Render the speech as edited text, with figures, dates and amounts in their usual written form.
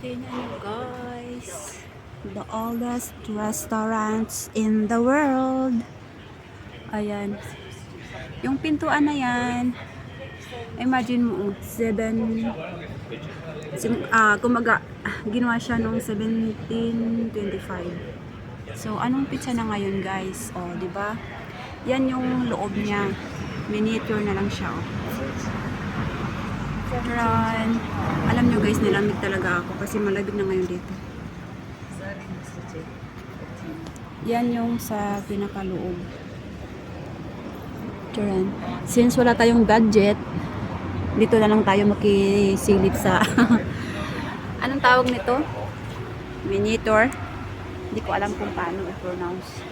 Tingnan nyo guys. The oldest restaurants in the world. Ayan. Yung pintuan na yan, imagine mo, kumaga, ginawa siya noong 1725. So, anong pizza na ngayon guys? O, di ba? Yan yung loob niya. Miniature na lang siya, o. Run. Alam nyo guys, nilamig talaga ako kasi malamig na ngayon dito. Yan yung sa pinakaloob. Turan. Since wala tayong budget, dito na lang tayo makisilip sa anong tawag nito? Miniature. Hindi ko alam kung paano i-pronounce.